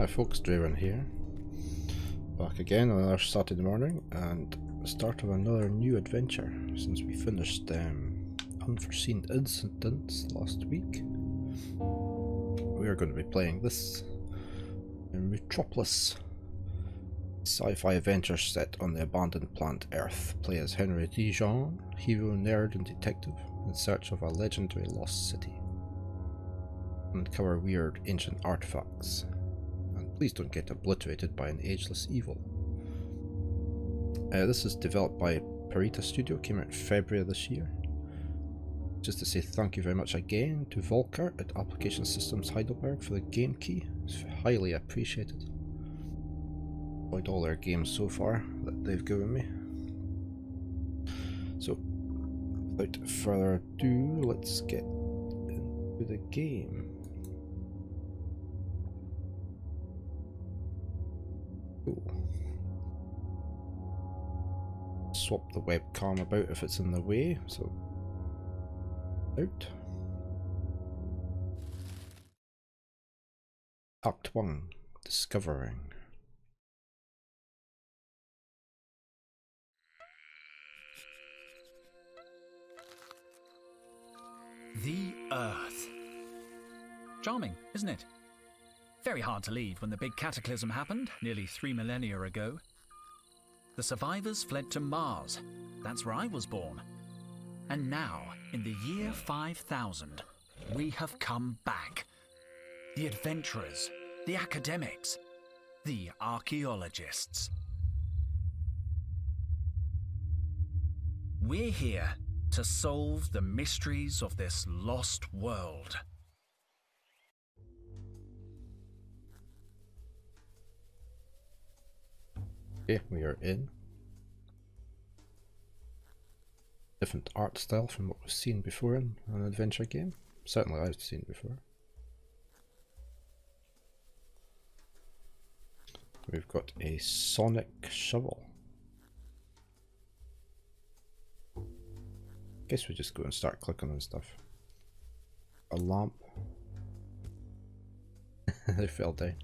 Hi folks, Draven here. Back again on another Saturday morning and the start of another new adventure since we finished Unforeseen Incidents last week. We are going to be playing this MUTROPOLIS sci-fi adventure set on the abandoned planet Earth. Play as Henry Dijon, hero, nerd and detective in search of a legendary lost city. Uncover weird ancient artifacts. Please don't get obliterated by an ageless evil. This is developed by Parita Studio, came out in February of this year. Just to say thank you very much again to Volker at Application Systems Heidelberg for the game key. It's highly appreciated. Enjoyed all their games so far that they've given me. So, without further ado, let's get into the game. Swap the webcam about if it's in the way, so out. Act 1, Discovering. The Earth. Charming, isn't it? Very hard to leave when the big cataclysm happened nearly 3 millennia ago. The survivors fled to Mars. That's where I was born. And now, in the year 5000, we have come back. The adventurers, the academics, the archaeologists. We're here to solve the mysteries of this lost world. Okay, we are in. Different art style from what we've seen before in an adventure game. Certainly I've seen before. We've got a sonic shovel. Guess we just go and start clicking on stuff. A lamp. They fell down.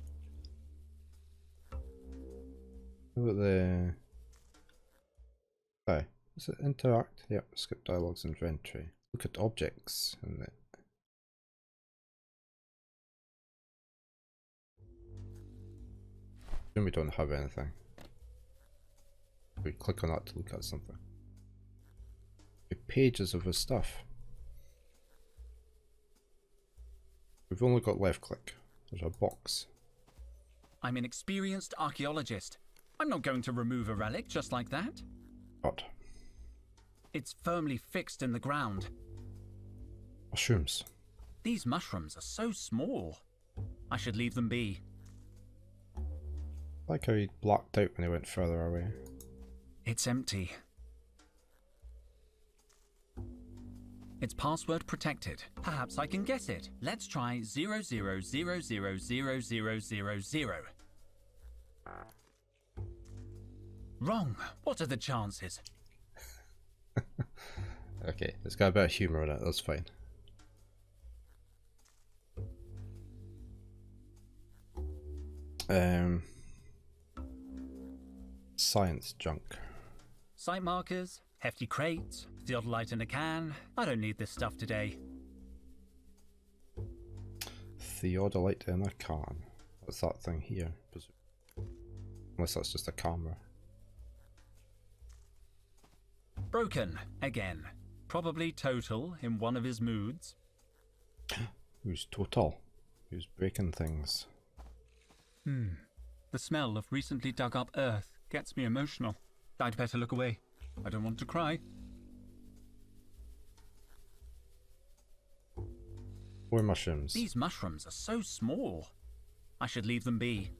Look at the... Hi. Is it interact? Yep, skip dialogues inventory. Look at objects in it. Then we don't have anything. We click on that to look at something. The pages of his stuff. We've only got left click. There's a box. I'm an experienced archaeologist. I'm not going to remove a relic just like that. What? It's firmly fixed in the ground. Mushrooms. These mushrooms are so small. I should leave them be. Like how he blacked out when he went further away. It's empty. It's password protected. Perhaps I can guess it. Let's try 00000000. Wrong. What are the chances? Okay, it's got a bit of humour in it, that's fine. Science junk. Site markers, hefty crates, theodolite in a can. I don't need this stuff today. Theodolite in a can. What's that thing here? Unless that's just a camera. Broken again. Probably Total in one of his moods. Who's Total? Who's breaking things? The smell of recently dug up earth gets me emotional. I'd better look away. I don't want to cry. More mushrooms. These mushrooms are so small. I should leave them be.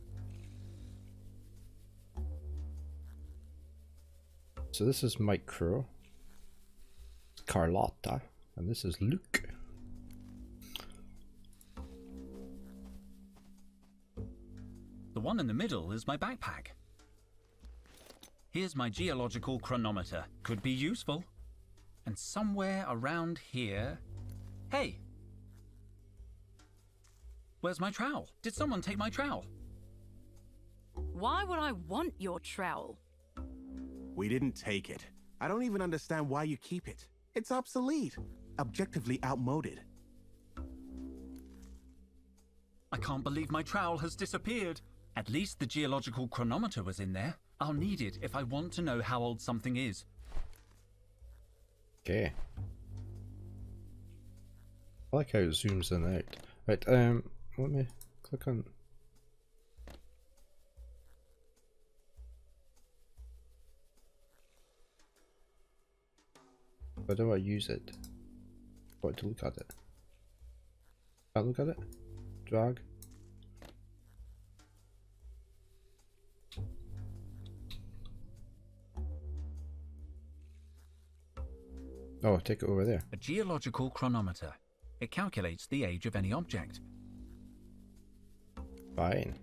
So this is Micro, Carlotta, and this is Luke. The one in the middle is my backpack. Here's my geological chronometer. Could be useful. And somewhere around here... Hey! Where's my trowel? Did someone take my trowel? Why would I want your trowel? We didn't take it. I don't even understand why you keep it. It's obsolete. Objectively outmoded. I can't believe my trowel has disappeared. At least the geological chronometer was in there. I'll need it if I want to know how old something is. Okay. I like how it zooms in and out. Right, let me click on... How do I use it? What to look at it? Can't look at it? Drag? Oh, take it over there. A geological chronometer. It calculates the age of any object. Fine.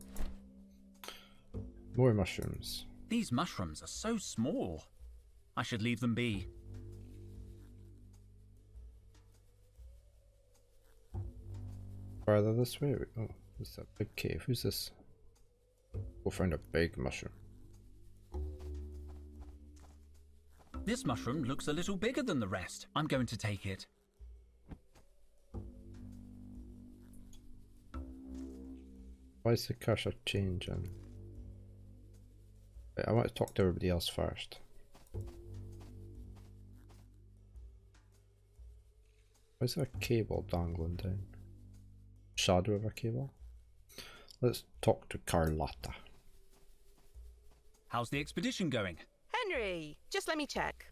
More mushrooms. These mushrooms are so small. I should leave them be. Farther this way? Oh, what's that big cave? Who's this? We'll find a big mushroom. This mushroom looks a little bigger than the rest. I'm going to take it. Why is the cursor changing? Wait, I want to talk to everybody else first. Why is there a cable dangling down? Shadow of a cable? Let's talk to Carlotta. How's the expedition going? Henry, just let me check.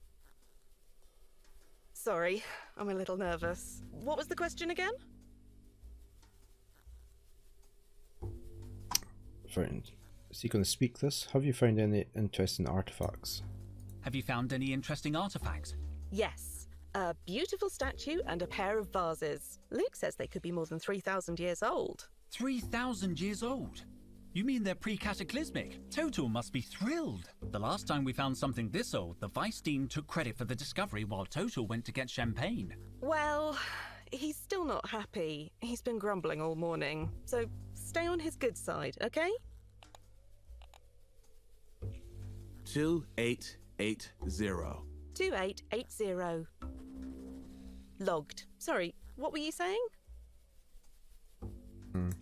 Sorry, I'm a little nervous. What was the question again? Found. Is he going to speak this? Have you found any interesting artifacts? Have you found any interesting artifacts? Yes, a beautiful statue and a pair of vases. Luke says they could be more than 3,000 years old. 3,000 years old? You mean they're pre-cataclysmic? Total must be thrilled. The last time we found something this old, the Vice Dean took credit for the discovery while Total went to get champagne. Well, he's still not happy. He's been grumbling all morning. So stay on his good side, okay? 2880. 2880. Logged. Sorry, what were you saying?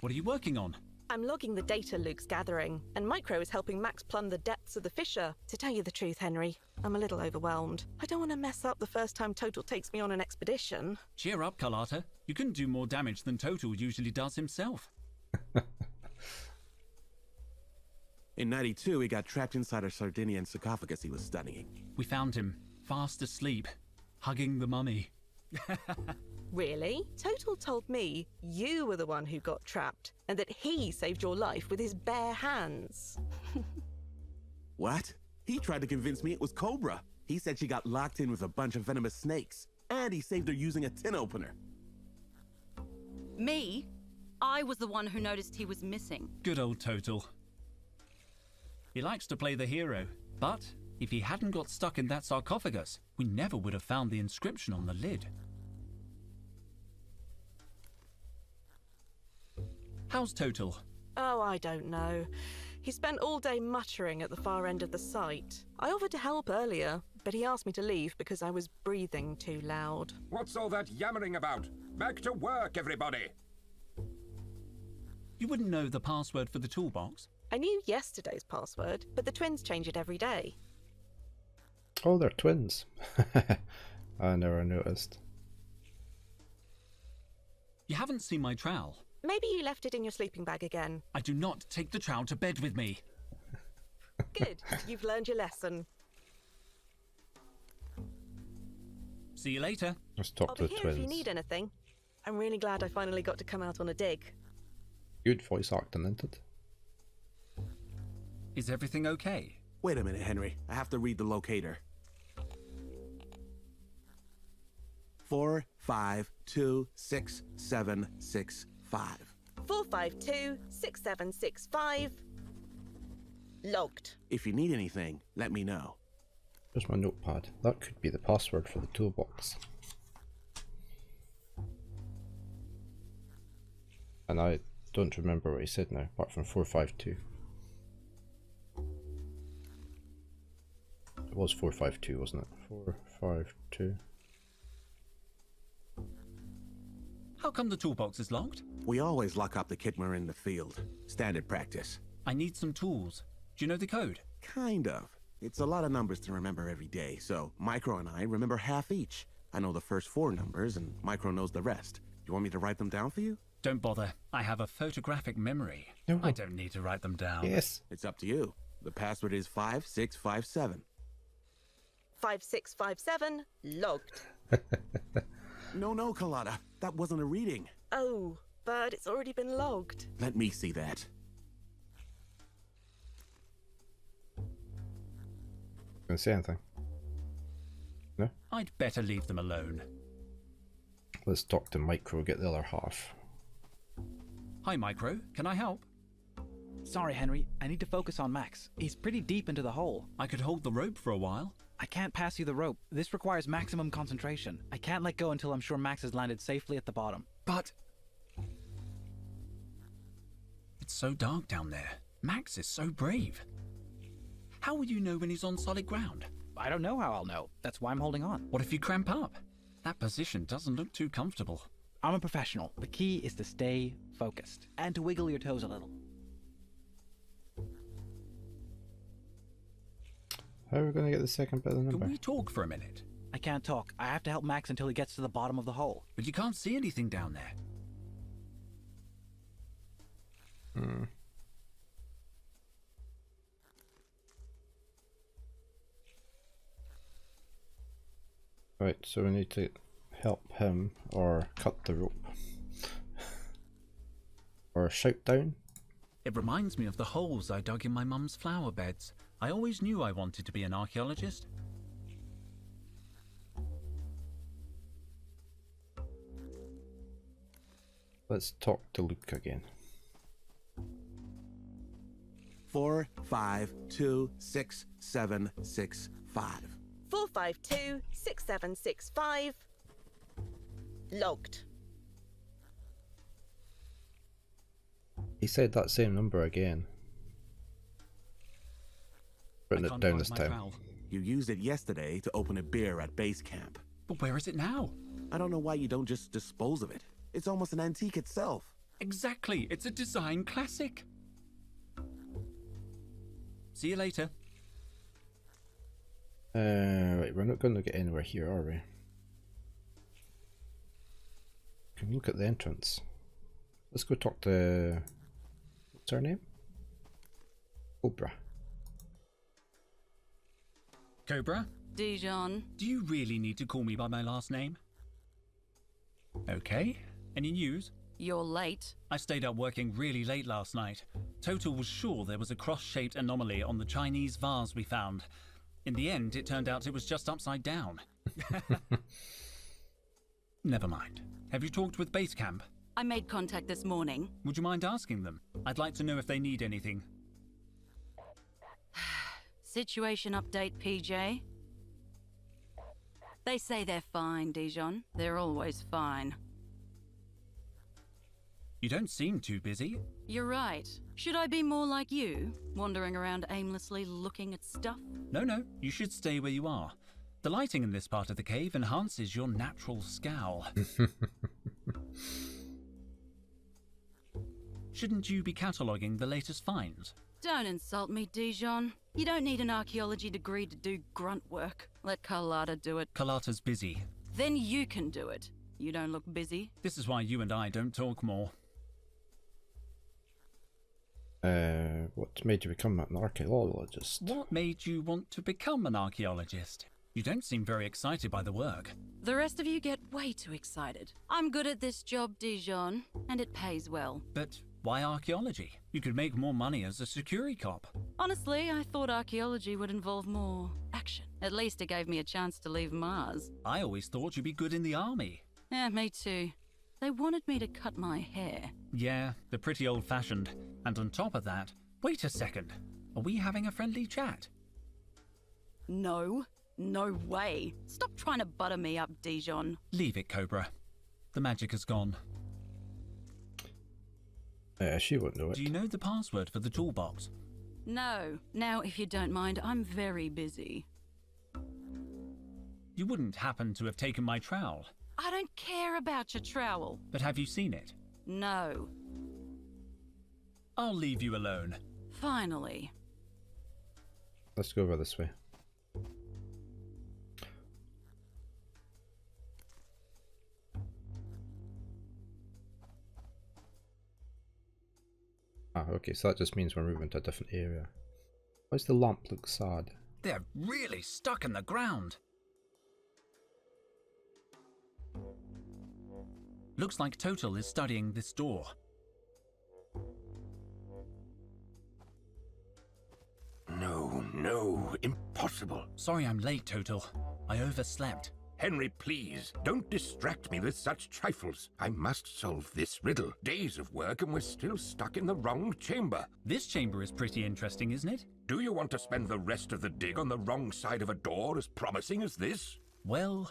What are you working on? I'm logging the data Luke's gathering, and Micro is helping Max plumb the depths of the fissure. To tell you the truth, Henry, I'm a little overwhelmed. I don't want to mess up the first time Total takes me on an expedition. Cheer up, Carlotta. You can do more damage than Total usually does himself. In 92, he got trapped inside a Sardinian sarcophagus he was studying. We found him, fast asleep, hugging the mummy. Really? Total told me you were the one who got trapped, and that he saved your life with his bare hands. What? He tried to convince me it was Cobra. He said she got locked in with a bunch of venomous snakes, and he saved her using a tin opener. Me? I was the one who noticed he was missing. Good old Total. He likes to play the hero, but if he hadn't got stuck in that sarcophagus, we never would have found the inscription on the lid. How's Total? Oh, I don't know. He spent all day muttering at the far end of the site. I offered to help earlier, but he asked me to leave because I was breathing too loud. What's all that yammering about? Back to work, everybody! You wouldn't know the password for the toolbox? I knew yesterday's password, but the twins change it every day. Oh, they're twins. I never noticed. You haven't seen my trowel. Maybe you left it in your sleeping bag again. I do not take the trowel to bed with me. Good, you've learned your lesson. See you later. Let's talk I'll to be the here twins. if you need anything. I'm really glad I finally got to come out on a dig. Good voice acting, isn't it? Is everything okay? Wait a minute, Henry. I have to read the locator. 4526765. 4526765. Logged. If you need anything, let me know. Here's my notepad. That could be the password for the toolbox. And I don't remember what he said now, apart from 452. It was 452, wasn't it? 452. How come the toolbox is locked? We always lock up the kit when we're in the field. Standard practice. I need some tools. Do you know the code? Kind of. It's a lot of numbers to remember every day, so Micro and I remember half each. I know the first 4 numbers, and Micro knows the rest. You want me to write them down for you? Don't bother. I have a photographic memory. No. I don't need to write them down. Yes. It's up to you. The password is 5657. 5657, logged. No, Carlotta. That wasn't a reading. Oh, but it's already been logged. Let me see that. Gonna say anything? No? I'd better leave them alone. Let's talk to Micro, get the other half. Hi, Micro. Can I help? Sorry, Henry. I need to focus on Max. He's pretty deep into the hole. I could hold the rope for a while. I can't pass you the rope. This requires maximum concentration. I can't let go until I'm sure Max has landed safely at the bottom. But... it's so dark down there. Max is so brave. How will you know when he's on solid ground? I don't know how I'll know. That's why I'm holding on. What if you cramp up? That position doesn't look too comfortable. I'm a professional. The key is to stay focused and to wiggle your toes a little. How are we going to get the second bit of the number? Can we talk for a minute? I can't talk. I have to help Max until he gets to the bottom of the hole. But you can't see anything down there. Right, so we need to help him or cut the rope. Or shout down. It reminds me of the holes I dug in my mum's flower beds. I always knew I wanted to be an archaeologist. Let's talk to Luke again. 45267665. 4526765, logged. He said that same number again. Written it down this time. Trowel. You used it yesterday to open a beer at base camp. But where is it now? I don't know why you don't just dispose of it. It's almost an antique itself. Exactly. It's a design classic. See you later. Right, we're not going to get anywhere here, are we? Can look at the entrance. Let's go talk to... what's her name? Cobra. Cobra, Dijon. do you really need to call me by my last name? Okay. Any news? You're late. I stayed up working really late last night. Total was sure there was a cross-shaped anomaly on the Chinese vase we found. In the end, it turned out it was just upside down. Never mind. Have you talked with base camp? I made contact this morning. Would you mind asking them? I'd like to know if they need anything. Situation update, PJ. They say they're fine, Dijon. They're always fine. You don't seem too busy. You're right. Should I be more like you, wandering around aimlessly looking at stuff? No, you should stay where you are. The lighting in this part of the cave enhances your natural scowl. Shouldn't you be cataloguing the latest finds? Don't insult me, Dijon. You don't need an archaeology degree to do grunt work. Let Carlotta do it. Carlotta's busy. Then you can do it. You don't look busy. This is why you and I don't talk more. What made you become an archaeologist? What made you want to become an archaeologist? You don't seem very excited by the work. The rest of you get way too excited. I'm good at this job, Dijon, and it pays well. But why archaeology? You could make more money as a security cop. Honestly, I thought archaeology would involve more action. At least it gave me a chance to leave Mars. I always thought you'd be good in the army. Yeah, me too. They wanted me to cut my hair. Yeah, they're pretty old-fashioned. And on top of that, wait a second. Are we having a friendly chat? No way. Stop trying to butter me up, Dijon. Leave it, Cobra. The magic has gone. She won't know it. Do you know the password for the toolbox? No. Now, if you don't mind, I'm very busy. You wouldn't happen to have taken my trowel. I don't care about your trowel. But have you seen it? No. I'll leave you alone. Finally. Let's go over this way. Ah, okay, so that just means we're moving to a different area. Why does the lamp look sad? They're really stuck in the ground. Looks like Total is studying this door. No, impossible. Sorry I'm late, Total. I overslept. Henry, please, don't distract me with such trifles. I must solve this riddle. Days of work and we're still stuck in the wrong chamber. This chamber is pretty interesting, isn't it? Do you want to spend the rest of the dig on the wrong side of a door as promising as this? Well...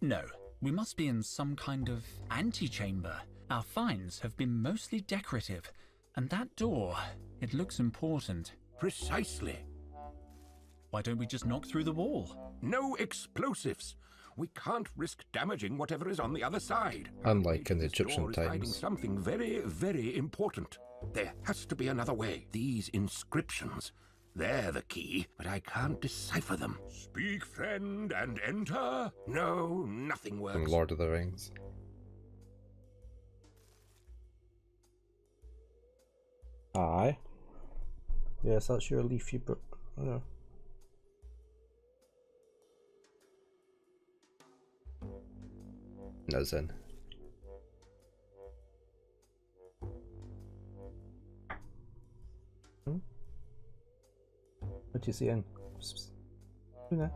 no. We must be in some kind of antechamber. Our finds have been mostly decorative. And that door, it looks important. Precisely. Why don't we just knock through the wall? No explosives. We can't risk damaging whatever is on the other side. Unlike in the This door Egyptian is hiding times. something very, very important. There has to be another way. These inscriptions, they're the key, but I can't decipher them. Speak, friend, and enter? No, nothing works. From Lord of the Rings. Aye. Yes, that's your leafy book. Oh. As in. What do you see in? You know.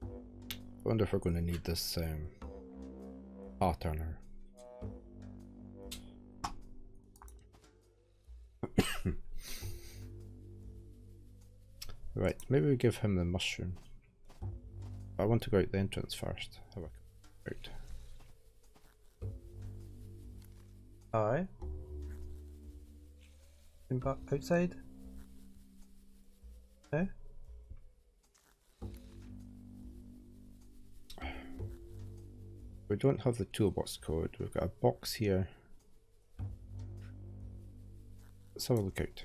I wonder if we're going to need this pattern. Right, maybe we give him the mushroom. I want to go out the entrance first. Have a out. Aye. Going back outside. Okay. We don't have the toolbox code. We've got a box here. Let's have a look out.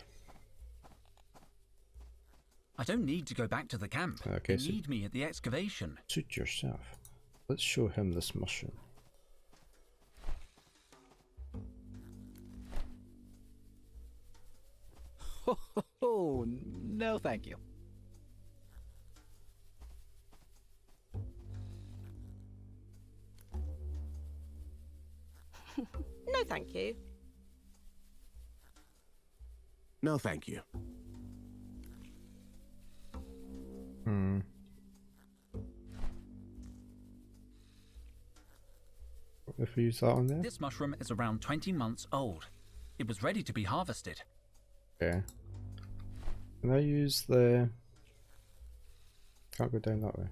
I don't need to go back to the camp. Okay, They need me at the excavation. Suit yourself. Let's show him this mushroom. Oh, no thank you. No, thank you. No, thank you. If we use that on there? This mushroom is around 20 months old. It was ready to be harvested. Okay. Can I use the... Can't go down that way.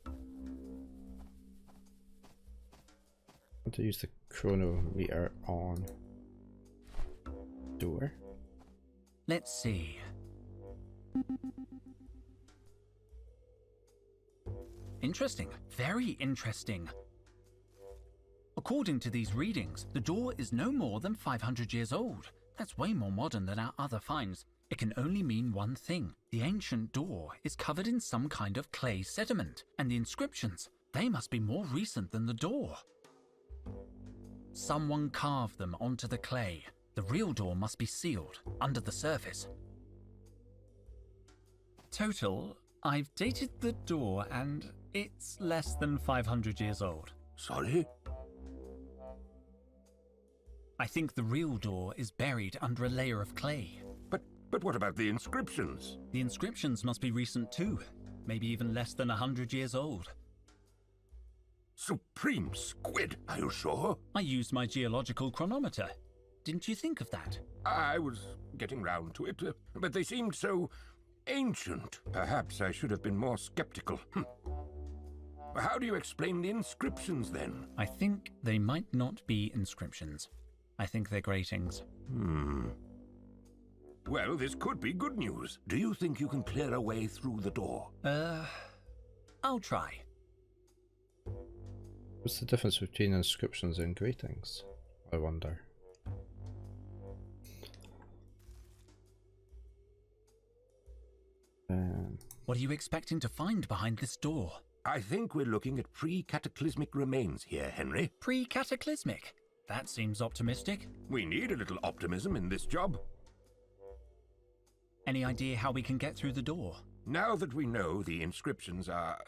I want to use the chronometer on door. Let's see. Interesting. Very interesting. According to these readings, the door is no more than 500 years old. That's way more modern than our other finds. It can only mean one thing. The ancient door is covered in some kind of clay sediment, and the inscriptions, they must be more recent than the door. Someone carved them onto the clay. The real door must be sealed under the surface. Total, I've dated the door and it's less than 500 years old. Sorry? I think the real door is buried under a layer of clay. But what about the inscriptions? The inscriptions must be recent too, maybe even less than 100 years old. Supreme squid, are you sure? I used my geological chronometer. Didn't you think of that? I was getting round to it, but they seemed so ancient. Perhaps I should have been more skeptical. How do you explain the inscriptions then? I think they might not be inscriptions. I think they're gratings. Well, this could be good news. Do you think you can clear a way through the door? I'll try. What's the difference between inscriptions and gratings? I wonder. What are you expecting to find behind this door? I think we're looking at pre-cataclysmic remains here, Henry. Pre-cataclysmic? That seems optimistic. We need a little optimism in this job. Any idea how we can get through the door? Now that we know the inscriptions are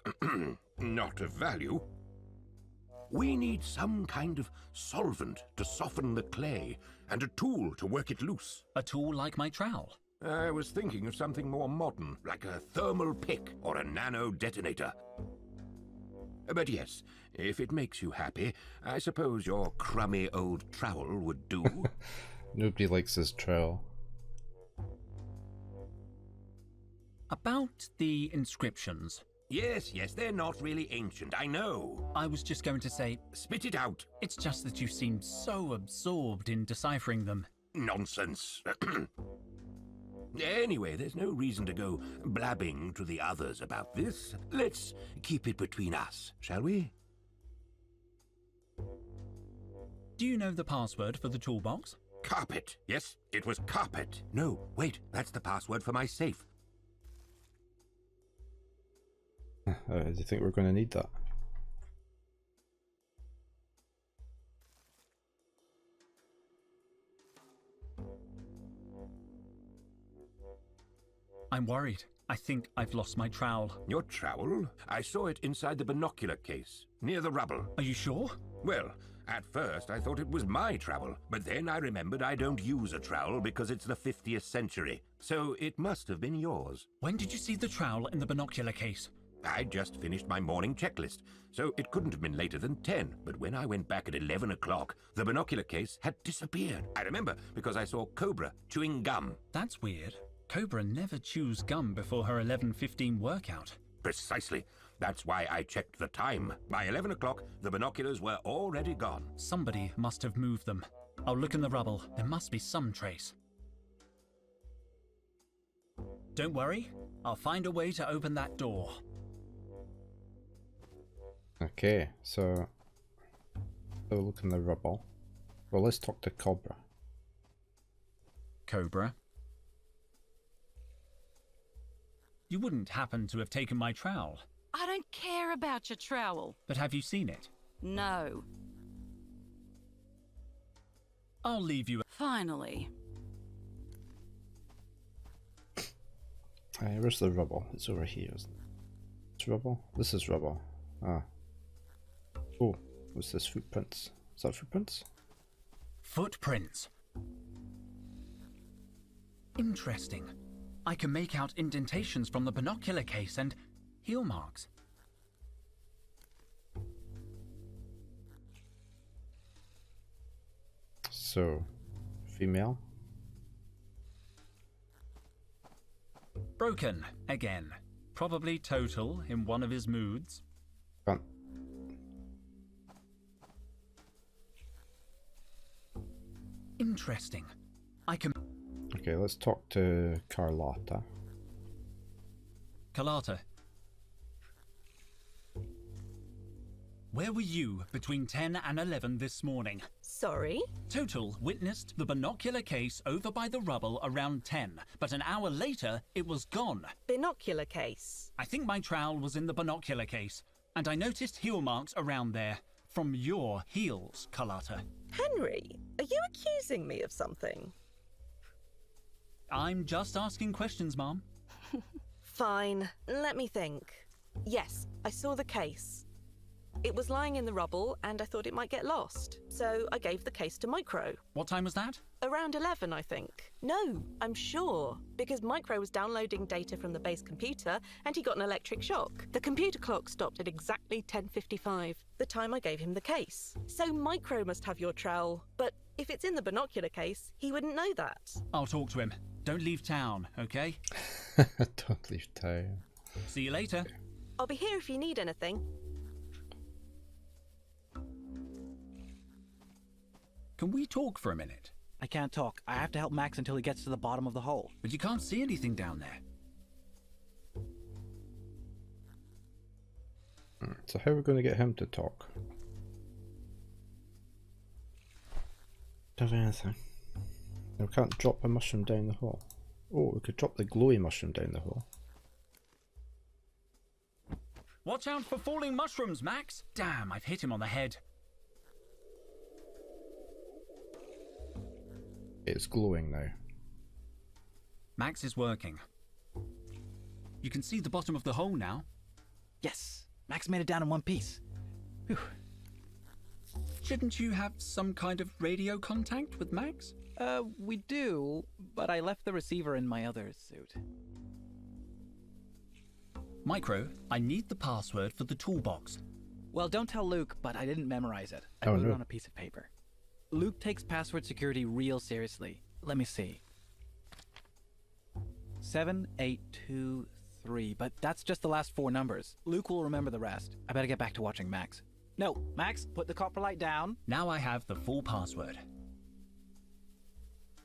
not of value, we need some kind of solvent to soften the clay and a tool to work it loose. A tool like my trowel? I was thinking of something more modern, like a thermal pick or a nano detonator. But yes, if it makes you happy, I suppose your crummy old trowel would do. Nobody likes his trowel. About the inscriptions. Yes, they're not really ancient, I know. I was just going to say, Spit it out. it's just that you seem so absorbed in deciphering them. Nonsense. Anyway, there's no reason to go blabbing to the others about this. Let's keep it between us, shall we? Do you know the password for the toolbox? Carpet. Yes, it was carpet. No, wait, that's the password for my safe. Do you think we're going to need that? I'm worried. I think I've lost my trowel. Your trowel? I saw it inside the binocular case, near the rubble. Are you sure? Well, at first I thought it was my trowel, but then I remembered I don't use a trowel because it's the 50th century, so it must have been yours. When did you see the trowel in the binocular case? I just finished my morning checklist, so it couldn't have been later than 10, but when I went back at 11 o'clock, the binocular case had disappeared. I remember because I saw Cobra chewing gum. That's weird. Cobra never chews gum before her 11:15 workout. Precisely. That's why I checked the time. By 11 o'clock, the binoculars were already gone. Somebody must have moved them. I'll look in the rubble. There must be some trace. Don't worry. I'll find a way to open that door. Okay, so we'll look in the rubble. Well, let's talk to Cobra. Cobra? You wouldn't happen to have taken my trowel. I don't care about your trowel. But have you seen it? No. I'll leave you. Finally. Where's the rubble? It's over here, isn't it? It's rubble? This is rubble. Ah. Oh, what's this? Footprints. Is that footprints? Footprints. Interesting. I can make out indentations from the binocular case and heel marks. So, female? Broken again. Probably total in one of his moods. Can't. Interesting. I can. Okay, let's talk to Carlotta. Carlotta. Where were you between 10 and 11 this morning? Sorry? Total witnessed the binocular case over by the rubble around 10, but an hour later it was gone. Binocular case. I think my trowel was in the binocular case, and I noticed heel marks around there. From your heels, Carlotta. Henry, are you accusing me of something? I'm just asking questions, Mom. Fine, let me think. Yes, I saw the case. It was lying in the rubble and I thought it might get lost. So I gave the case to Micro. What time was that? Around 11, I think. No, I'm sure. Because Micro was downloading data from the base computer and he got an electric shock. The computer clock stopped at exactly 10:55, the time I gave him the case. So Micro must have your trowel. But if it's in the binocular case, he wouldn't know that. I'll talk to him. Don't leave town, okay? Don't leave town. See you later. I'll be here if you need anything. Can we talk for a minute? I can't talk. I have to help Max until he gets to the bottom of the hole. But you can't see anything down there. So how are we going to get him to talk? Don't have anything. We can't drop a mushroom down the hole. Oh, we could drop the glowy mushroom down the hole. Watch out for falling mushrooms, Max! Damn, I've hit him on the head. It's glowing now. Max is working. You can see the bottom of the hole now. Yes! Max made it down in one piece. Whew. Shouldn't you have some kind of radio contact with Max? We do, but I left the receiver in my other suit. Micro, I need the password for the toolbox. Well, don't tell Luke, but I didn't memorize it. I Oh, wrote no. it on a piece of paper. Luke takes password security real seriously. Let me see. 7823, but that's just the last 4 numbers. Luke will remember the rest. I better get back to watching Max. No, Max, put the copper light down. Now I have the full password.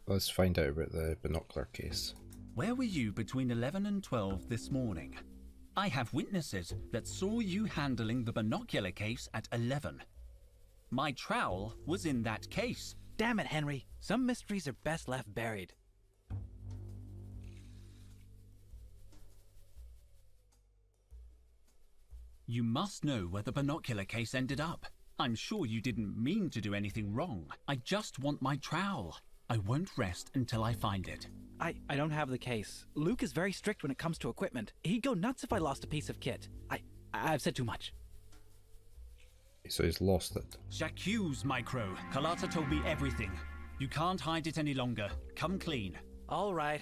Let's find out about the binocular case. Where were you between 11 and 12 this morning? I have witnesses that saw you handling the binocular case at 11. My trowel was in that case. Damn it, Henry. Some mysteries are best left buried. You must know where the binocular case ended up. I'm sure you didn't mean to do anything wrong. I just want my trowel. I won't rest until I find it. I don't have the case. Luke is very strict when it comes to equipment. He'd go nuts if I lost a piece of kit. I've said too much. So he's lost it. J'accuse, Micro. Carlotta told me everything. You can't hide it any longer. Come clean. All right.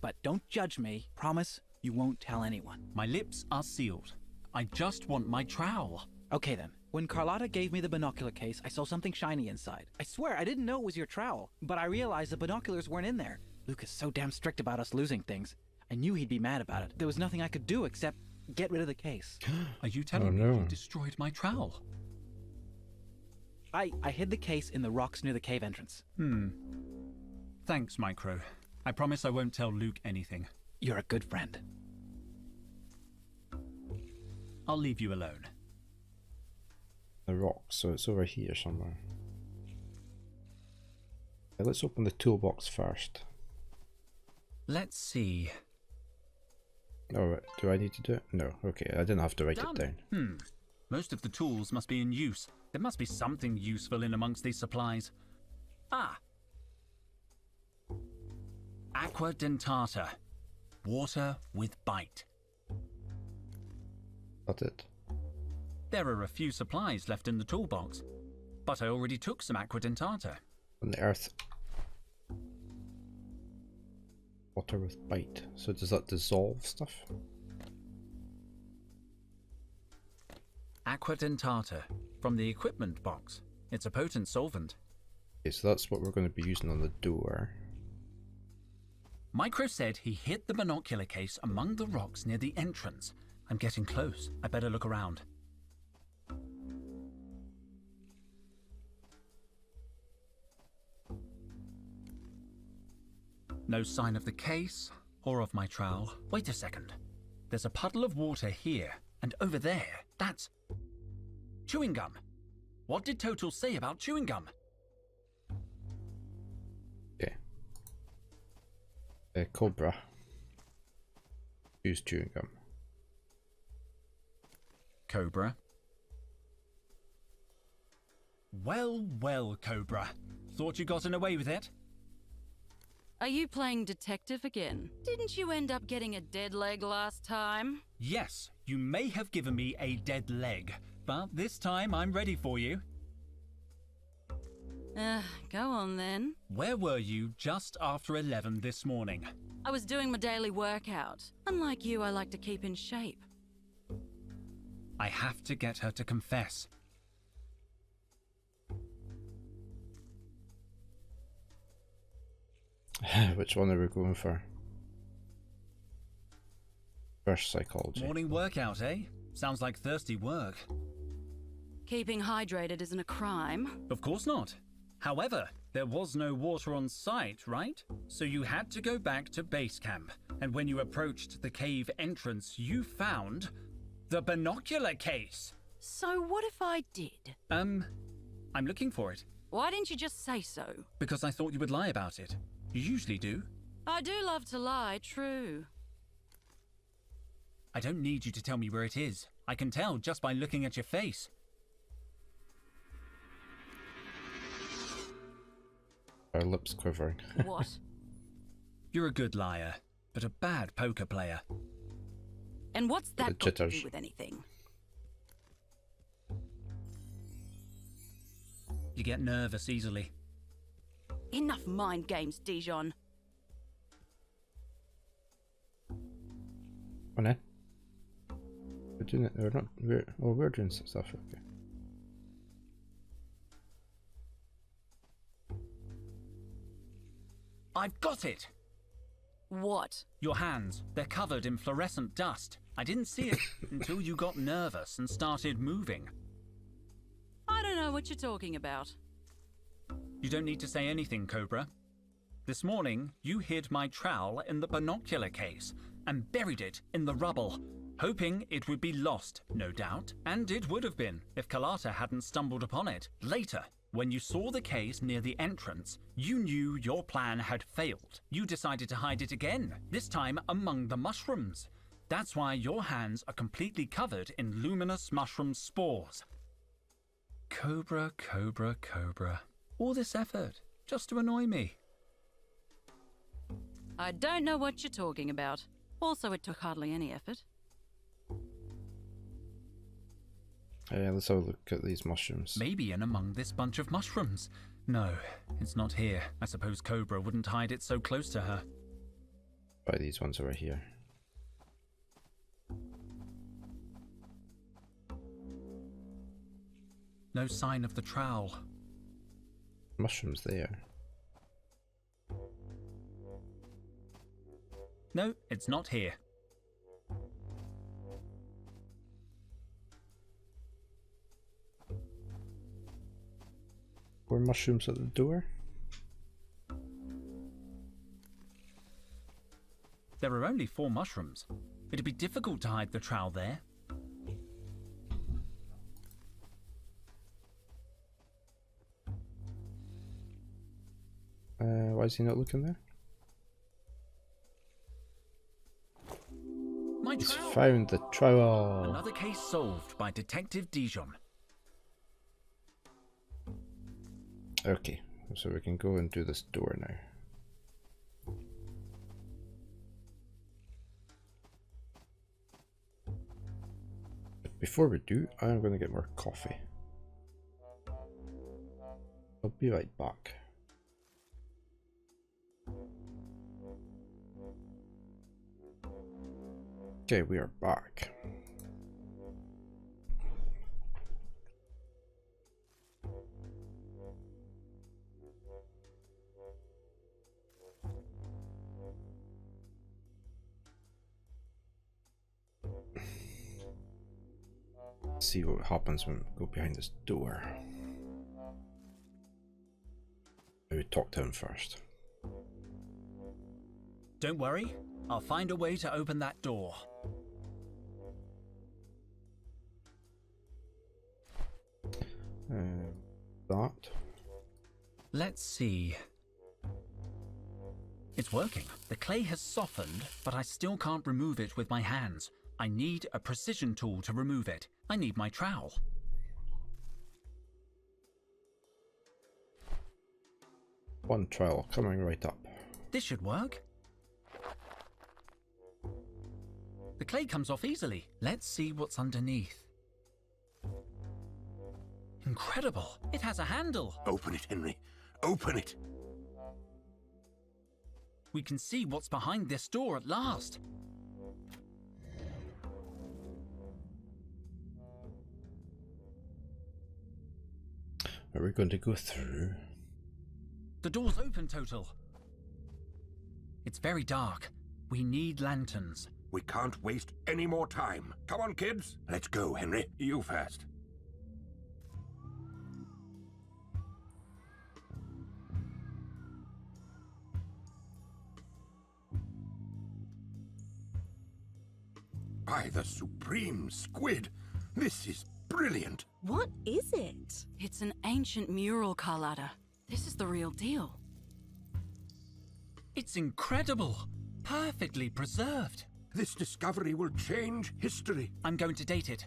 But don't judge me. Promise you won't tell anyone. My lips are sealed. I just want my trowel. Okay then. When Carlotta gave me the binocular case, I saw something shiny inside. I swear I didn't know it was your trowel, but I realized the binoculars weren't in there. Luke is so damn strict about us losing things. I knew he'd be mad about it. There was nothing I could do except get rid of the case. Are you telling me you destroyed my trowel? I hid the case in the rocks near the cave entrance. Thanks, Micro. I promise I won't tell Luke anything. You're a good friend. I'll leave you alone. The rock, so it's over here somewhere. Let's open the toolbox first. Let's see. Oh, do I need to do it? No, okay, I didn't have to write it down. Most of the tools must be in use. There must be something useful in amongst these supplies. Ah! Aqua dentata. Water with bite. That's it. There are a few supplies left in the toolbox, but I already took some aqua dentata. On the earth. Water with bite. So does that dissolve stuff? Aqua dentata from the equipment box. It's a potent solvent. Okay, so that's what we're going to be using on the door. Micro said he hid the binocular case among the rocks near the entrance. I'm getting close. I better look around. No sign of the case or of my trowel. Wait a second. There's a puddle of water here and over there. That's chewing gum. What did Total say about chewing gum? Okay. Cobra. Use chewing gum. Cobra. Well, Cobra. Thought you gotten away with it? Are you playing detective again? Didn't you end up getting a dead leg last time? Yes, you may have given me a dead leg, but this time I'm ready for you. Go on then. Where were you just after 11 this morning? I was doing my daily workout. Unlike you, I like to keep in shape. I have to get her to confess. Which one are we going for? First psychology. Morning workout, eh? Sounds like thirsty work. Keeping hydrated isn't a crime. Of course not. However, there was no water on site, right? So you had to go back to base camp. And when you approached the cave entrance, you found the binocular case. So what if I did? I'm looking for it. Why didn't you just say so? Because I thought you would lie about it. You usually do. I do love to lie, true. I don't need you to tell me where it is. I can tell just by looking at your face. Our lips quivering. What? You're a good liar, but a bad poker player. And what's The that got to jitters. do with anything? You get nervous easily. Enough mind games, Dijon. On in. We're doing it. We're not. We're doing some stuff. Okay. I've got it! What? Your hands, they're covered in fluorescent dust. I didn't see it until you got nervous and started moving. I don't know what you're talking about. You don't need to say anything, Cobra. This morning, you hid my trowel in the binocular case and buried it in the rubble, hoping it would be lost, no doubt. And it would have been if Carlotta hadn't stumbled upon it. Later, when you saw the case near the entrance, you knew your plan had failed. You decided to hide it again, this time among the mushrooms. That's why your hands are completely covered in luminous mushroom spores. Cobra, Cobra, Cobra. All this effort, just to annoy me. I don't know what you're talking about. Also, it took hardly any effort. Let's have a look at these mushrooms. Maybe in among this bunch of mushrooms. No, it's not here. I suppose Cobra wouldn't hide it so close to her. By these ones over here. No sign of the trowel. Mushrooms there. No, it's not here. Were mushrooms at the door? There are only 4 mushrooms. It'd be difficult to hide the trowel there. Why is he not looking there? My He's trowel! found the trowel. Another case solved by Detective Dijon. Okay, so we can go and do this door now. But before we do, I'm going to get more coffee. I'll be right back. Okay, we are back. See what happens when we go behind this door. Maybe talk to him first. Don't worry, I'll find a way to open that door. That. Let's see. It's working. The clay has softened, but I still can't remove it with my hands. I need a precision tool to remove it. I need my trowel. One trowel coming right up. This should work. The clay comes off easily. Let's see what's underneath. Incredible! It has a handle. Open it, Henry. Open it. We can see what's behind this door at last. Are we going to go through? The door's open, Total. It's very dark. We need lanterns. We can't waste any more time. Come on, kids. Let's go, Henry. You first. By the supreme squid, this is brilliant. What is it? It's an ancient mural, Carlotta. This is the real deal. It's incredible. Perfectly preserved. This discovery will change history. I'm going to date it.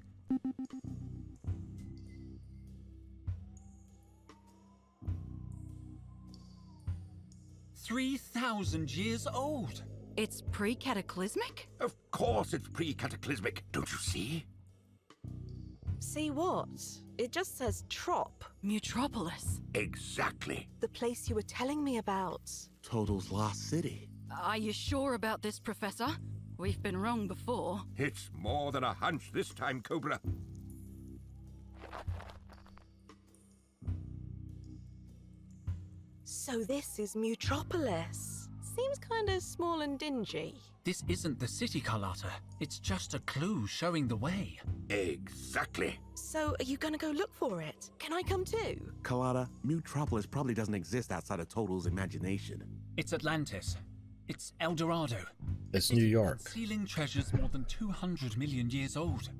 $3,000 old. It's pre-cataclysmic? Of course it's pre-cataclysmic, don't you see? See what? It just says Trop, MUTROPOLIS. Exactly. the place you were telling me about. Total's lost city. Are you sure about this, Professor? We've been wrong before. It's more than a hunch this time, Cobra. So this is MUTROPOLIS. Seems kind of small and dingy. This isn't the city, Carlotta. It's just a clue showing the way. Exactly. So are you gonna go look for it? Can I come too? Colada, MUTROPOLIS probably doesn't exist outside of Total's imagination. It's Atlantis. It's El Dorado. It's New York. Concealing treasures more than 200 million years old.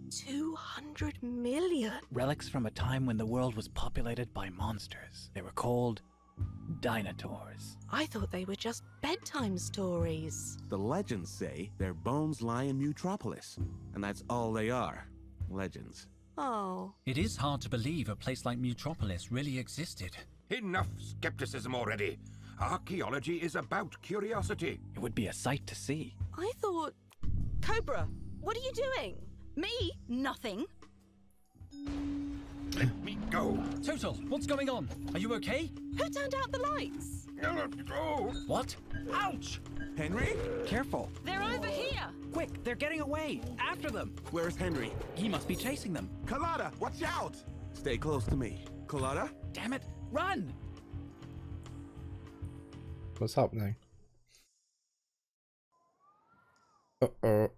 200 million? Relics from a time when the world was populated by monsters. They were called Dinotaurs. I thought they were just bedtime stories. The legends say their bones lie in MUTROPOLIS, and that's all they are. Legends. Oh. It is hard to believe a place like MUTROPOLIS really existed. Enough skepticism already. Archaeology is about curiosity. It would be a sight to see. I thought... Cobra, what are you doing? Me? Nothing. Let me go. Total, what's going on? Are you okay? Who turned out the lights? Go. What? Ouch! Henry? Careful! They're over here! Quick, they're getting away! After them! Where's Henry? He must be chasing them. Colada, watch out! Stay close to me. Colada? Damn it! Run! What's happening? Uh-oh.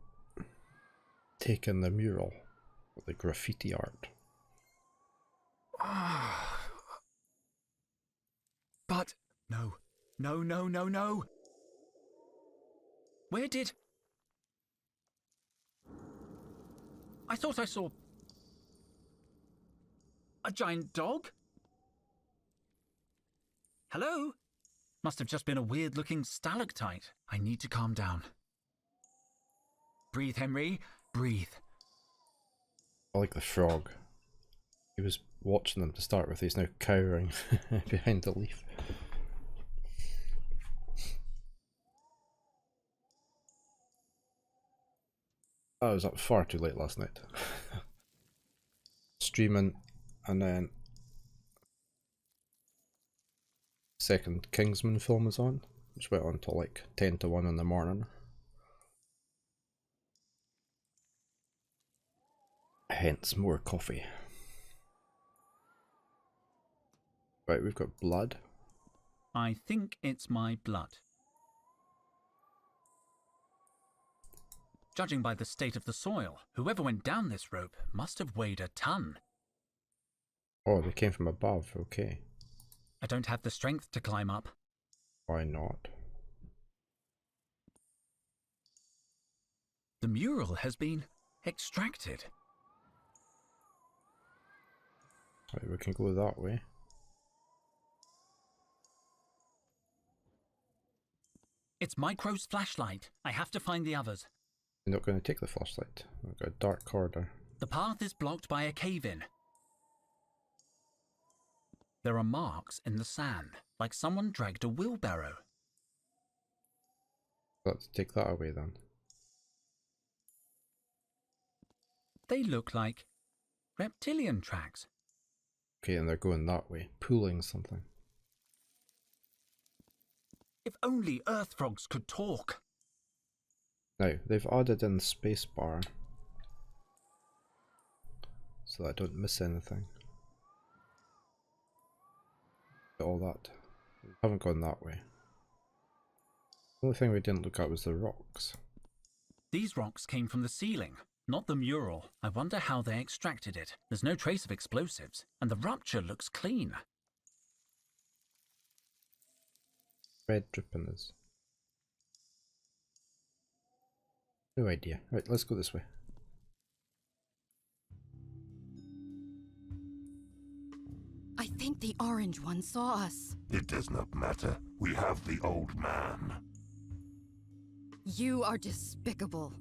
Taking the mural. The graffiti art. But... No. No, no, no, no! Where did... I thought I saw... a giant dog? Hello? Must have just been a weird-looking stalactite. I need to calm down. Breathe, Henry. Breathe. I like the frog. He was watching them to start with. He's now cowering behind the leaf. I was up far too late last night. Streaming, and then second Kingsman film was on, which went on till like 10 to 1 in the morning. Hence more coffee. Right, we've got blood. I think it's my blood. Judging by the state of the soil, whoever went down this rope must have weighed a ton. Oh, they came from above, okay. I don't have the strength to climb up. Why not? The mural has been extracted. Right, we can go that way. It's Micro's flashlight. I have to find the others. You're not going to take the flashlight. We've got a dark corridor. The path is blocked by a cave-in. There are marks in the sand, like someone dragged a wheelbarrow. Let's take that away then. They look like reptilian tracks. Okay, and they're going that way, pulling something. If only earth frogs could talk. Now, they've added in spacebar so that I don't miss anything. All that. We haven't gone that way. The only thing we didn't look at was the rocks. These rocks came from the ceiling, not the mural. I wonder how they extracted it. There's no trace of explosives, and the rupture looks clean. Red dripping is. No idea. Right, let's go this way. I think the orange one saw us. It does not matter. We have the old man. You are despicable.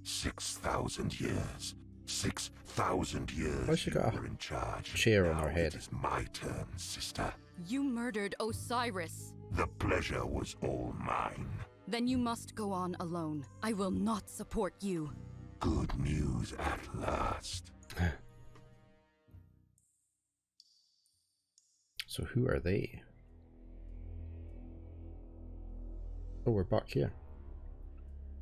6,000 years. 6,000 years Why she got a were in charge. chair on Now her head? It is my turn, sister. You murdered Osiris. The pleasure was all mine. Then you must go on alone. I will not support you. Good news at last. So who are they? Oh, we're back here.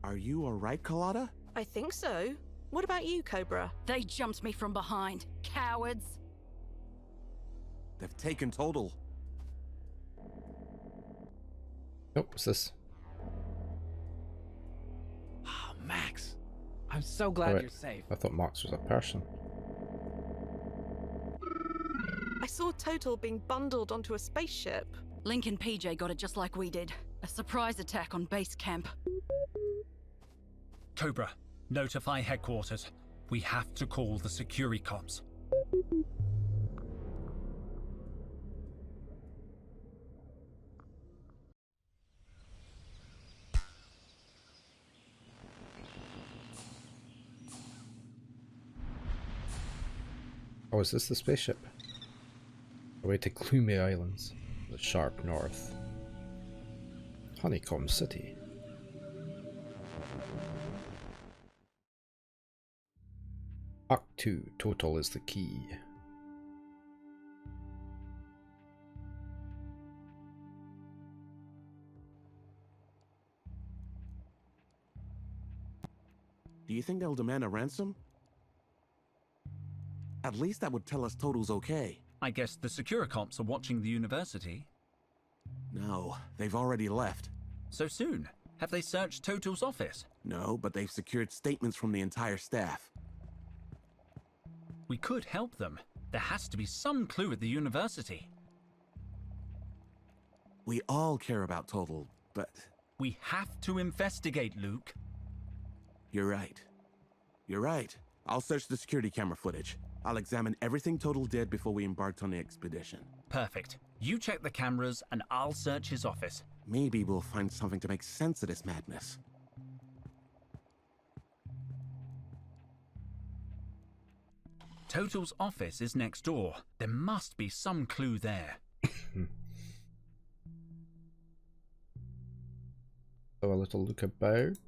Are you alright, Carlotta? I think so. What about you, Cobra? They jumped me from behind. Cowards. They've taken Total. Oh, what's this? Oh, Max. I'm so glad Alright. you're safe. I thought Max was a person. I saw Total being bundled onto a spaceship. Link and PJ got it just like we did. A surprise attack on base camp. Cobra, notify headquarters. We have to call the security cops. Oh, is this the spaceship? Away to Gloomy Islands, the sharp north. Honeycomb City. Act 2, Total is the key. Do you think they'll demand a ransom? At least that would tell us Total's okay. I guess the Securicops are watching the university. No, they've already left. So soon? Have they searched Total's office? No, but they've secured statements from the entire staff. We could help them. There has to be some clue at the university. We all care about Total, but We have to investigate, Luke. you're right. You're right. I'll search the security camera footage. I'll examine everything Total did before we embarked on the expedition. Perfect. You check the cameras and I'll search his office. Maybe we'll find something to make sense of this madness. Total's office is next door. There must be some clue there. So a little look about.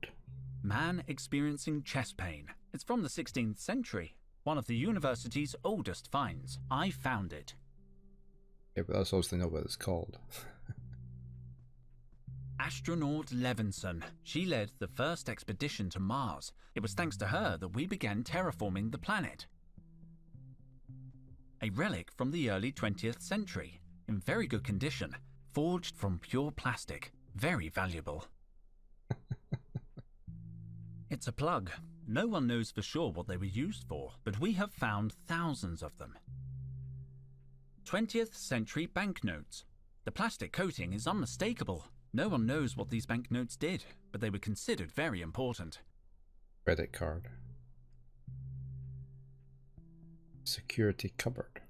Man experiencing chest pain. It's from the 16th century. One of the university's oldest finds. I found it. Yeah, but that's obviously not what it's called. Astronaut Levinson. She led the first expedition to Mars. It was thanks to her that we began terraforming the planet. A relic from the early 20th century. In very good condition. Forged from pure plastic. Very valuable. It's a plug. No one knows for sure what they were used for, but we have found thousands of them. 20th century banknotes. The plastic coating is unmistakable. No one knows what these banknotes did, but they were considered very important. Credit card. Security cupboard.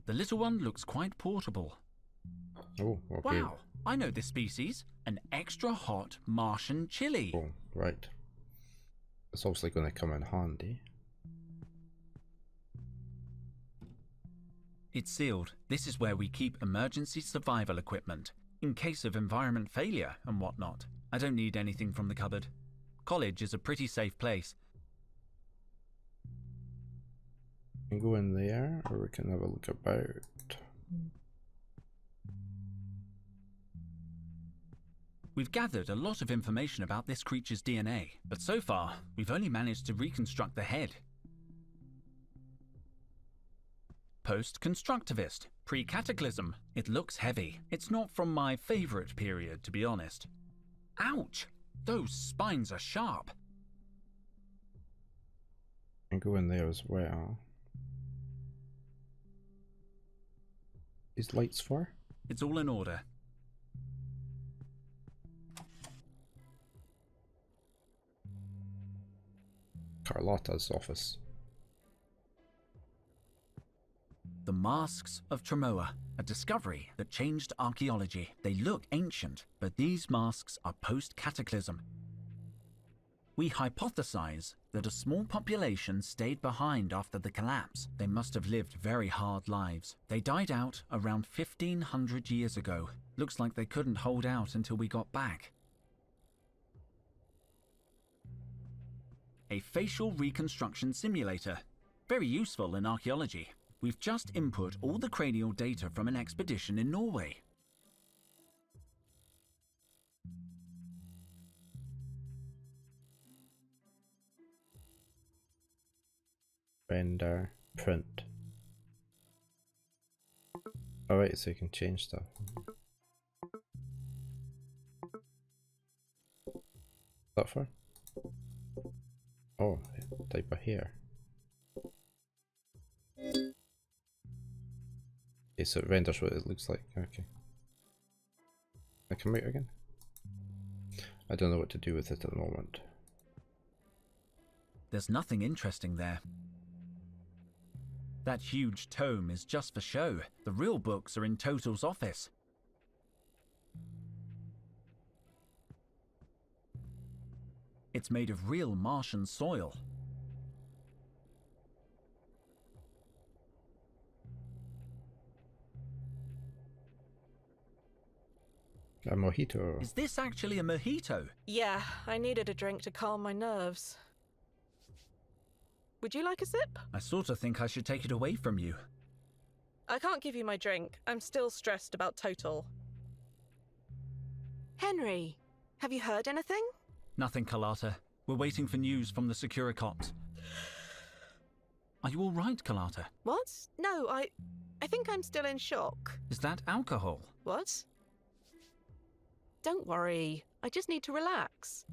The little one looks quite portable. Oh, okay. Wow, I know this species. An extra hot Martian chili. Oh, right. It's obviously going to come in handy. It's sealed. This is where we keep emergency survival equipment, in case of environment failure and whatnot. I don't need anything from the cupboard. College is a pretty safe place. We can go in there, or we can have a look about. We've gathered a lot of information about this creature's DNA, but so far, we've only managed to reconstruct the head. Post-constructivist, pre-cataclysm. It looks heavy. It's not from my favorite period, to be honest. Ouch! Those spines are sharp. And go in there as well. These lights for? It's all in order. Carlotta's office. The Masks of Tremoa, a discovery that changed archaeology. They look ancient, but these masks are post-cataclysm. We hypothesize that a small population stayed behind after the collapse. They must have lived very hard lives. They died out around 1500 years ago. Looks like they couldn't hold out until we got back. A facial reconstruction simulator. Very useful in archaeology. We've just input all the cranial data from an expedition in Norway. Render, print. Alright, so you can change stuff. What's that for? Oh, type of hair. Okay, so it renders what it looks like. Okay. I can make it again? I don't know what to do with it at the moment. There's nothing interesting there. That huge tome is just for show. The real books are in Total's office. It's made of real Martian soil. A mojito. Is this actually a mojito? Yeah, I needed a drink to calm my nerves. Would you like a sip? I sort of think I should take it away from you. I can't give you my drink. I'm still stressed about Total. Henry, have you heard anything? Nothing, Carlotta. We're waiting for news from the Securicops. Are you all right, Carlotta? What? No, I think I'm still in shock. Is that alcohol? What? Don't worry. I just need to relax.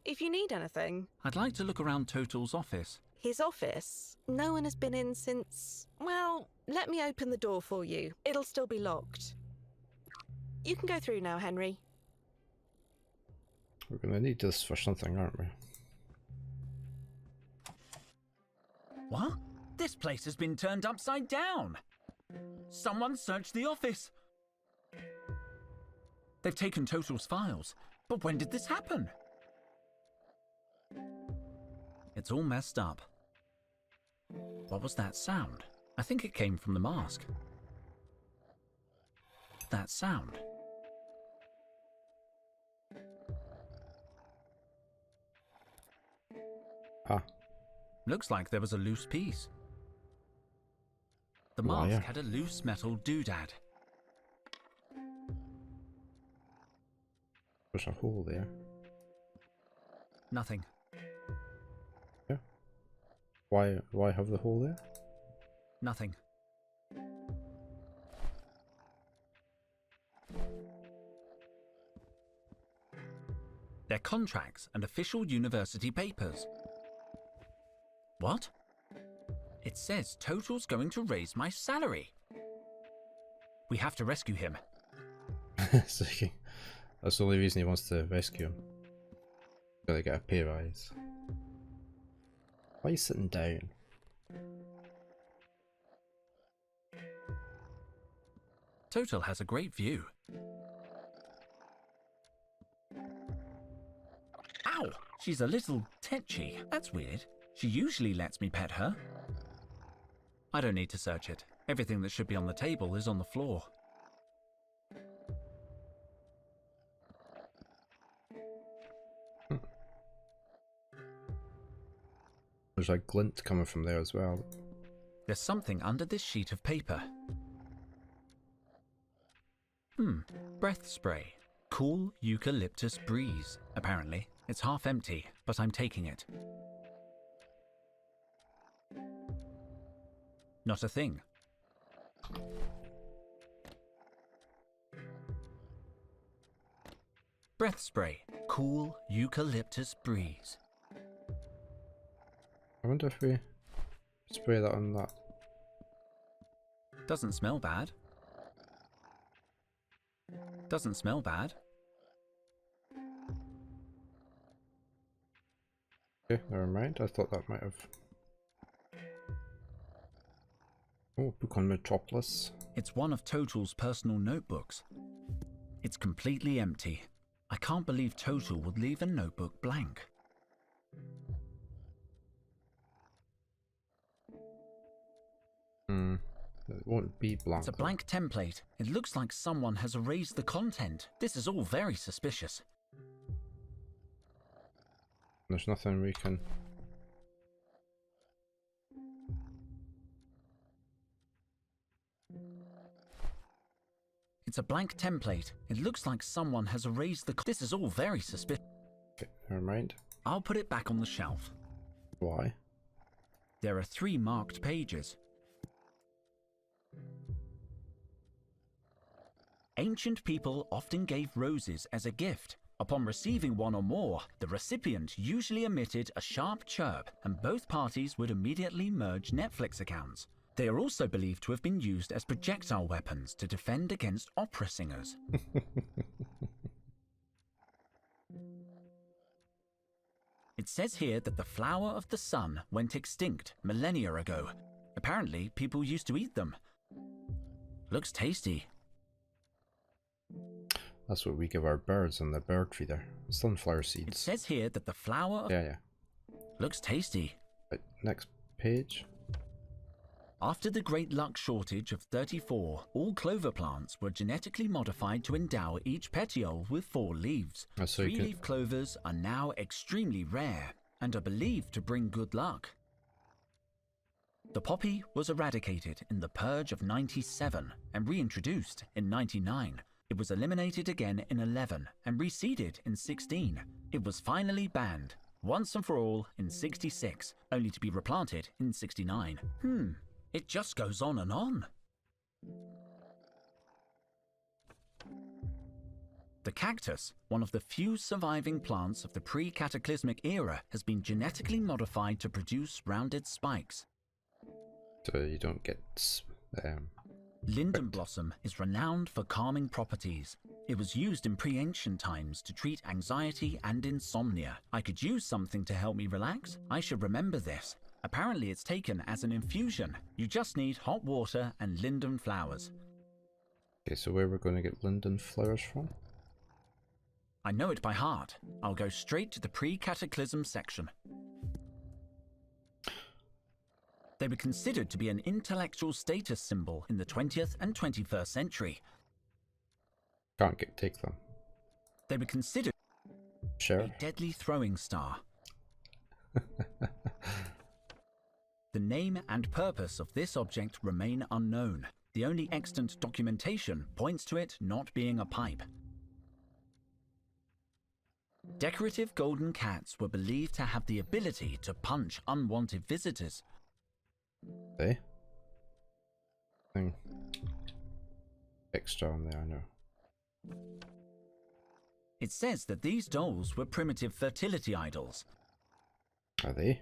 If you need anything... I'd like to look around Total's office. His office? No one has been in since... Well, let me open the door for you. It'll still be locked. You can go through now, Henry. We're gonna need this for something, aren't we? What? This place has been turned upside down. Someone searched the office. They've taken Total's files. But when did this happen? It's all messed up. What was that sound? I think it came from the mask. That sound. Ah. Looks like there was a loose piece. The Wire. mask had a loose metal doodad. There's a hole there. Nothing. Yeah. Why have the hole there? Nothing. They're contracts and official university papers. What? It says Total's going to raise my salary. We have to rescue him. So that's the only reason he wants to rescue him. Gotta get a pay rise. Why are you sitting down? Total has a great view. Ow! She's a little tetchy. That's weird. She usually lets me pet her. I don't need to search it. Everything that should be on the table is on the floor. There's a glint coming from there as well. There's something under this sheet of paper. Breath spray. Cool eucalyptus breeze. Apparently, it's half empty, but I'm taking it. Not a thing. Breath spray. Cool eucalyptus breeze. I wonder if we spray that on that. Doesn't smell bad. Doesn't smell bad. Okay, never mind. I thought that might have... Oh, book on Metropolis. It's one of Total's personal notebooks. It's completely empty. I can't believe Total would leave a notebook blank. It won't be blank. It's a blank template. It looks like someone has erased the content. This is all very suspicious. There's nothing we can... It's a blank template. It looks like someone has erased the... This is all very suspicious. Okay, never mind. I'll put it back on the shelf. Why? There are 3 marked pages. Ancient people often gave roses as a gift. Upon receiving one or more, the recipient usually emitted a sharp chirp, and both parties would immediately merge Netflix accounts. They are also believed to have been used as projectile weapons to defend against opera singers. It says here that the flower of the sun went extinct millennia ago. Apparently, people used to eat them. Looks tasty. That's what we give our birds on the bird feeder. Sunflower seeds. It says here that the flower of... Yeah. Looks tasty. Right, next page. After the great luck shortage of 34, all clover plants were genetically modified to endow each petiole with 4 leaves. So 3-leaf clovers are now extremely rare and are believed to bring good luck. The poppy was eradicated in the Purge of 97 and reintroduced in 99. It was eliminated again in 11 and reseeded in 16. It was finally banned, once and for all, in 66, only to be replanted in 69. It just goes on and on. The cactus, one of the few surviving plants of the pre-cataclysmic era, has been genetically modified to produce rounded spikes. So you don't get... Linden blossom is renowned for calming properties. It was used in pre-ancient times to treat anxiety and insomnia. I could use something to help me relax. I should remember this. Apparently it's taken as an infusion. You just need hot water and linden flowers. Okay, so where we're going to get linden flowers from? I know it by heart. I'll go straight to the pre-cataclysm section. They were considered to be an intellectual status symbol in the 20th and 21st century. Can't take them. They were considered Sure. a deadly throwing star. The name and purpose of this object remain unknown. The only extant documentation points to it not being a pipe. Decorative golden cats were believed to have the ability to punch unwanted visitors. They? Thing. Extra on there, I know. It says that these dolls were primitive fertility idols. Are they?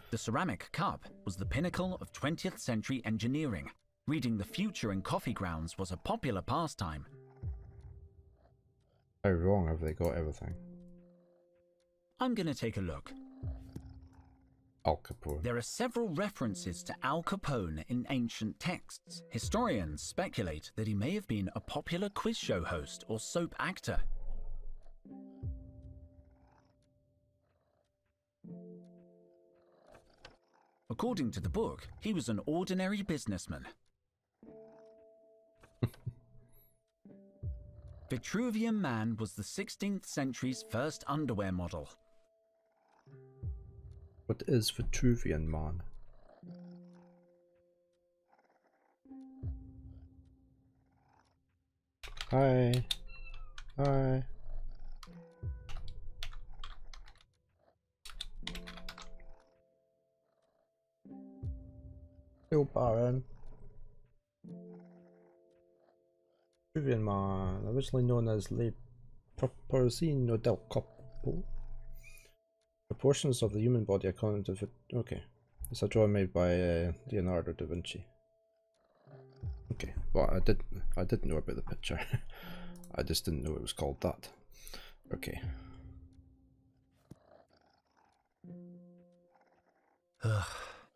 The ceramic cup was the pinnacle of 20th century engineering. Reading the future in coffee grounds was a popular pastime. How wrong have they got everything? I'm gonna take a look. Al Capone. There are several references to Al Capone in ancient texts. Historians speculate that he may have been a popular quiz show host or soap actor. According to the book, he was an ordinary businessman. Vitruvian Man was the 16th century's first underwear model. What is Vitruvian Man? Hi. Hi. Hello, Baron. Vitruvian Man, originally known as Le Proporcino del Corpo. Proportions of the human body according to okay. It's a drawing made by Leonardo da Vinci. Okay, well I did know about the picture. I just didn't know it was called that. Okay. Ugh,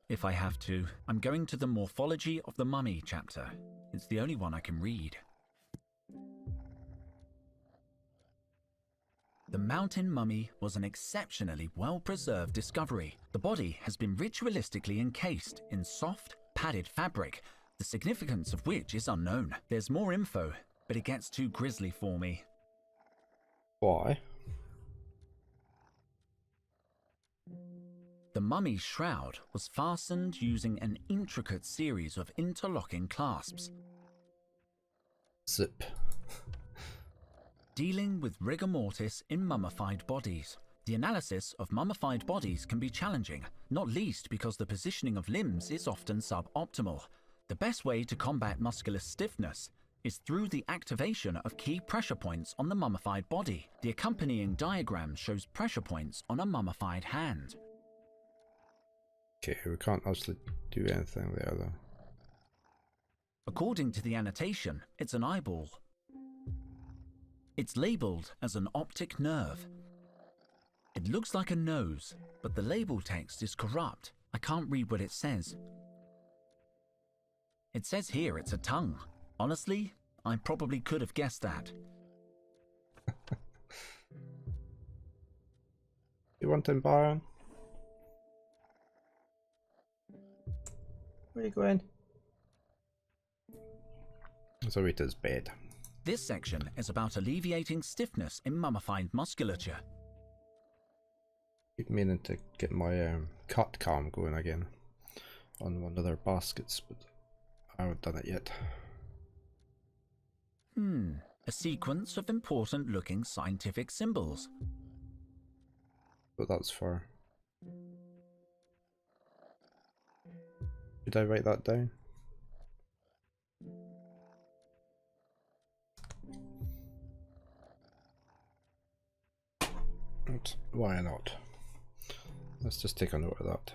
if I have to, I'm going to the Morphology of the Mummy chapter. It's the only one I can read. The mountain mummy was an exceptionally well-preserved discovery. The body has been ritualistically encased in soft, padded fabric, the significance of which is unknown. There's more info, but it gets too grisly for me. Why? The mummy's shroud was fastened using an intricate series of interlocking clasps. Zip. Dealing with rigor mortis in mummified bodies. The analysis of mummified bodies can be challenging, not least because the positioning of limbs is often suboptimal. The best way to combat muscular stiffness is through the activation of key pressure points on the mummified body. The accompanying diagram shows pressure points on a mummified hand. Okay, we can't actually do anything there though. According to the annotation, it's an eyeball. It's labelled as an optic nerve. It looks like a nose, but the label text is corrupt. I can't read what it says. It says here it's a tongue. Honestly, I probably could have guessed that. You want him, Baron? Where are you going? So Rita's bed. This section is about alleviating stiffness in mummified musculature. Keep meaning to get my cut cam going again on one of their baskets, but I haven't done it yet. A sequence of important looking scientific symbols. But that's for... Did I write that down? Why not? Let's just take a note of that.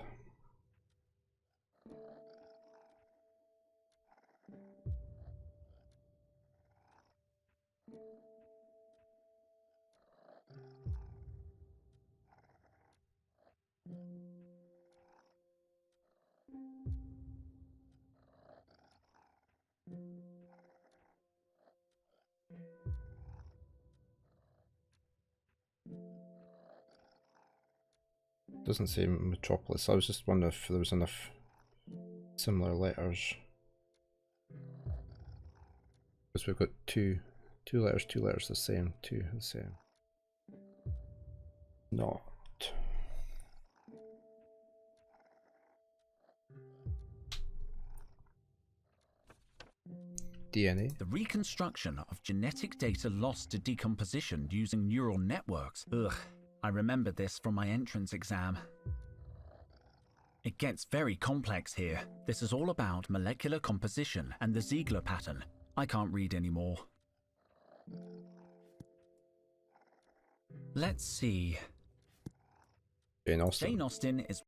Doesn't say Metropolis. I was just wondering if there was enough similar letters. Because we've got two letters the same, two the same. Not. DNA. The reconstruction of genetic data lost to decomposition using neural networks. Ugh, I remembered this from my entrance exam. It gets very complex here. This is all about molecular composition and the Ziegler pattern. I can't read anymore. Let's see. Jane Austen. Jane Austen is